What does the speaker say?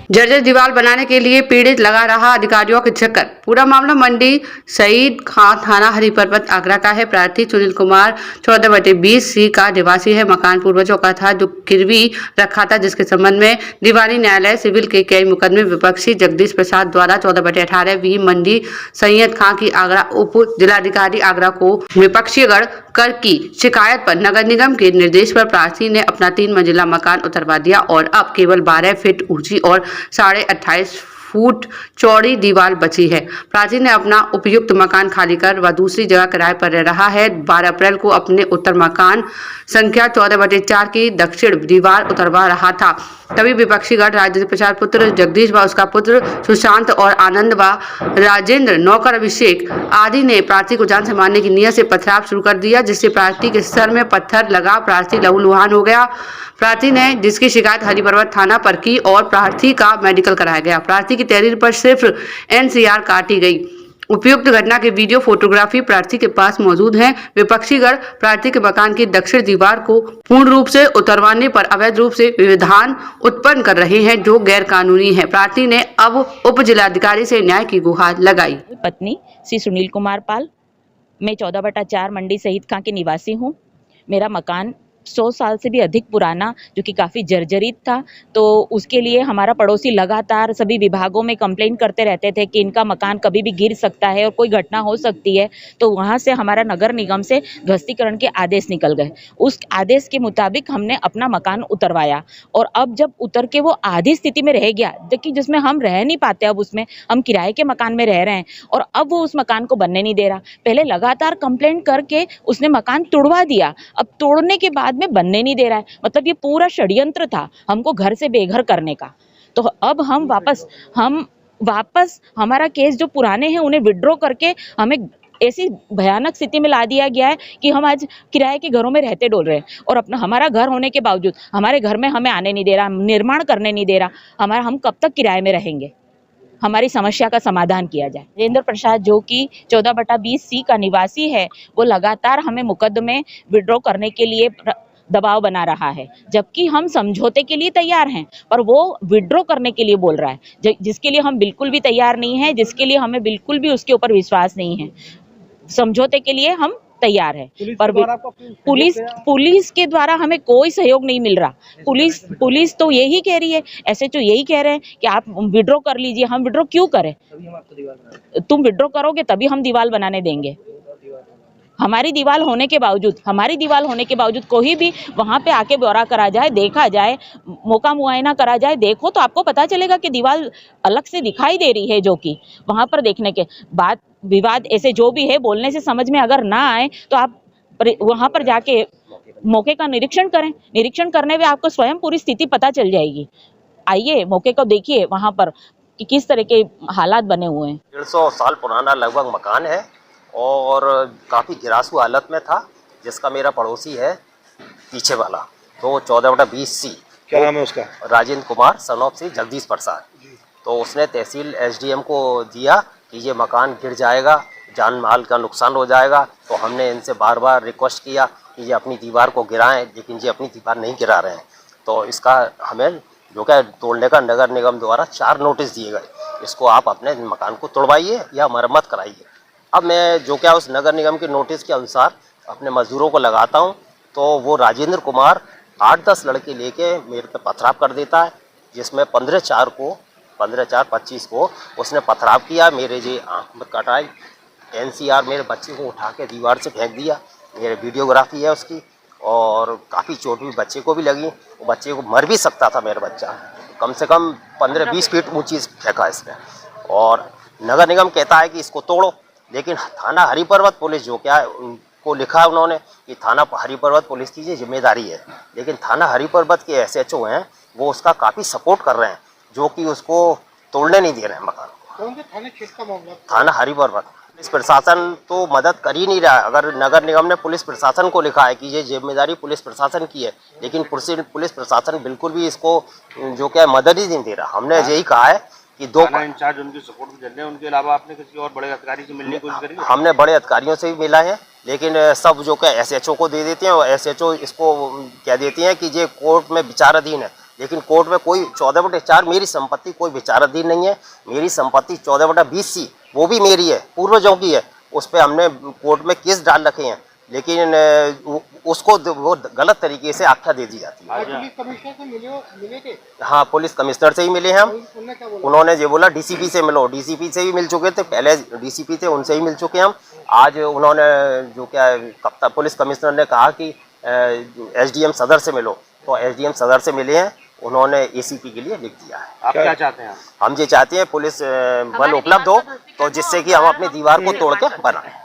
जर्जर दीवार बनाने के लिए पीड़ित लगा रहा अधिकारियों के चक्कर। पूरा मामला मंडी शहीद खां थाना हरिपर्वत आगरा का है। प्रार्थी सुनील कुमार 14/20C का निवासी है। मकान पूर्वजों का था जो गिरवी रखा था, जिसके संबंध में दीवानी न्यायालय सिविल के कई मुकदमे विपक्षी जगदीश प्रसाद द्वारा 14/18 मंडी सैयद खां की आगरा उप जिलाधिकारी आगरा को विपक्षी गढ़ कर की शिकायत पर नगर निगम के निर्देश पर प्रार्थी ने अपना 3 मंजिला मकान उतरवा दिया और अब केवल 12 फीट ऊंची और 28.5 फुट चौड़ी दीवार बची है। प्रार्थी ने अपना उपयुक्त मकान खाली कर व दूसरी जगह किराए पर रह रहा है। 12 अप्रैल को अपने उत्तर मकान संख्या 14/4 की दक्षिण दीवार उतरवा रहा था, तभी विपक्षी गढ़ राजेंद्र प्रसाद पुत्र जगदीश व उसका पुत्र सुशांत और आनंद व राजेंद्र नौकर अभिषेक आदि ने प्रार्थी को जान से मारने की नीयत से पथराव शुरू कर दिया, जिससे प्रार्थी के सर में पत्थर लगा। प्रार्थी लहूलुहान हो गया। प्रार्थी ने जिसकी शिकायत हरिपर्वत थाना पर की और प्रार्थी का मेडिकल कराया गया। प्रार्थी की तहरीर पर सिर्फ NCR काटी गई। उपयुक्त घटना के वीडियो फोटोग्राफी प्रार्थी के पास मौजूद है। विपक्षी गढ़ प्रार्थी के मकान की दक्षिण दीवार को पूर्ण रूप से उतरवाने पर अवैध रूप से विवाद उत्पन्न कर रहे हैं, जो गैर कानूनी है। प्रार्थी ने अब उप जिलाधिकारी से न्याय की गुहार लगाई। पत्नी श्री सुनील कुमार पाल, मैं 14/4 मंडी शहीद खां के निवासी हूँ। मेरा मकान 100 साल से भी अधिक पुराना, जो कि काफ़ी जर्जरित था, तो उसके लिए हमारा पड़ोसी लगातार सभी विभागों में कंप्लेंट करते रहते थे कि इनका मकान कभी भी गिर सकता है और कोई घटना हो सकती है। तो वहाँ से हमारा नगर निगम से ध्वस्तीकरण के आदेश निकल गए। उस आदेश के मुताबिक हमने अपना मकान उतरवाया और अब जब उतर के वो आधी स्थिति में रह गया, देखिए जिसमें हम रह नहीं पाते, अब उसमें हम किराए के मकान में रह रहे हैं और अब वो उस मकान को बनने नहीं दे रहा। पहले लगातार कंप्लेंट करके उसने मकान तोड़वा दिया, अब तोड़ने के बाद में बनने नहीं दे रहा है। मतलब ये पूरा षड्यंत्र था हमको घर से बेघर करने का। तो अब हम वापस हमारा केस जो पुराने हैं उन्हें विड्रॉ करके हमें ऐसी भयानक स्थिति में ला दिया गया है कि हम आज किराए के घरों में रहते डोल रहे हैं और अपना हमारा घर होने के बावजूद हमारे घर में हमें आने नहीं दे रहा, निर्माण करने नहीं दे रहा। हम कब तक किराए में रहेंगे? हमारी समस्या का समाधान किया जाए। राजेंद्र प्रसाद जो कि 14/20C का निवासी है, वो लगातार हमें मुकदमे विड्रॉ करने के लिए दबाव बना रहा है, जबकि हम समझौते के लिए तैयार हैं, पर वो विड्रॉ करने के लिए बोल रहा है, जिसके लिए हम बिल्कुल भी तैयार नहीं है, जिसके लिए हमें बिल्कुल भी उसके ऊपर विश्वास नहीं है। समझौते के लिए हम तैयार है, पर पुलिस के द्वारा हमें कोई सहयोग नहीं मिल रहा। पुलिस तो यही कह रही है, SHO यही कह रहे हैं कि आप विड्रॉ कर लीजिए। हम विड्रॉ क्यों करें? तुम विड्रॉ करोगे तभी हम दीवार बनाने देंगे। हमारी दीवार होने के बावजूद कोई भी वहां पे आके ब्यौरा करा जाए, देखा जाए, मौका मुआयना करा जाए, देखो तो आपको पता चलेगा कि दीवार अलग से दिखाई दे रही है, जो कि वहां पर देखने के बाद विवाद ऐसे जो भी है बोलने से समझ में अगर ना आए तो आप वहां पर जाके मौके का निरीक्षण करें। निरीक्षण करने में आपको स्वयं पूरी स्थिति पता चल जाएगी। आइए मौके को देखिए वहां पर कि किस तरह के हालात बने हुए हैं। 150 साल पुराना लगभग मकान है और काफ़ी गिरासू हालत में था, जिसका मेरा पड़ोसी है पीछे वाला, तो 14/20C। क्या नाम है उसका? Rajendra Kumar son of Shri Jagdish Prasad. तो उसने तहसील SDM को दिया कि ये मकान गिर जाएगा, जान माल का नुकसान हो जाएगा। तो हमने इनसे बार बार रिक्वेस्ट किया कि ये अपनी दीवार को गिराएं, लेकिन ये अपनी दीवार नहीं गिरा रहे हैं। तो इसका हमें जो क्या तोड़ने का नगर निगम द्वारा 4 नोटिस दिए गए, इसको आप अपने मकान को तोड़वाइए या मरम्मत कराइए। अब मैं जो क्या उस नगर निगम के नोटिस के अनुसार अपने मजदूरों को लगाता हूं, तो वो राजेंद्र कुमार 8-10 लड़के लेके मेरे पे पथराव कर देता है, जिसमें 15/4/25 को उसने पथराव किया। मेरे जी आँख में कटाई, NCR मेरे बच्चे को उठा के दीवार से फेंक दिया। मेरे वीडियोग्राफी है उसकी, और काफ़ी चोट भी बच्चे को भी लगी। वो बच्चे को मर भी सकता था मेरा बच्चा, कम से कम 15-20 फीट ऊँची फेंका इसने। और नगर निगम कहता है कि इसको तोड़ो, लेकिन थाना हरिपर्वत पुलिस जो क्या है उनको लिखा है उन्होंने कि थाना हरिपर्वत पुलिस की ये जिम्मेदारी है, लेकिन थाना हरिपर्वत के SHO हैं वो उसका काफ़ी सपोर्ट कर रहे हैं, जो कि उसको तोड़ने नहीं दे रहे हैं मकान को। कौन से थाने केस का मामला? थाना हरिपर्वत। पुलिस प्रशासन तो मदद कर ही नहीं रहा है। अगर नगर निगम ने पुलिस प्रशासन को लिखा है कि ये जिम्मेदारी पुलिस प्रशासन की है, लेकिन पुलिस प्रशासन बिल्कुल भी इसको जो क्या मदद ही नहीं दे रहा। हमने यही कहा है कि 2 इंचार्ज उनकी सपोर्ट में चल रहे हैं, उनके अलावा आपने किसी और बड़े अधिकारी से मिलने की कोशिश करी? हमने बड़े अधिकारियों से भी मिला है, लेकिन सब जो क्या SHO को दे देते हैं और SHO इसको कह देती हैं कि ये कोर्ट में विचाराधीन है। लेकिन कोर्ट में कोई 14/4 मेरी संपत्ति कोई विचाराधीन नहीं है। मेरी संपत्ति 14/20C वो भी मेरी है, पूर्वजों की है। उस पर हमने कोर्ट में केस डाल रखे हैं, लेकिन उसको वो गलत तरीके से आख्या दे दी जाती है। पुलिस कमिश्नर से मिले थे? हाँ, पुलिस कमिश्नर से ही मिले हैं हम। उन्होंने ये बोला डीसीपी से मिलो, डीसीपी से भी मिल चुके थे, पहले डीसीपी थे उनसे ही मिल चुके हैं हम। आज उन्होंने जो क्या कप्तान पुलिस कमिश्नर ने कहा कि एसडीएम सदर से मिलो, तो एसडीएम सदर से मिले हैं, उन्होंने एसीपी के लिए लिख दिया है। आप क्या चाहते हैं? हम ये चाहते हैं पुलिस बल उपलब्ध हो, तो जिससे कि हम अपनी दीवार को तोड़ के बनाएं।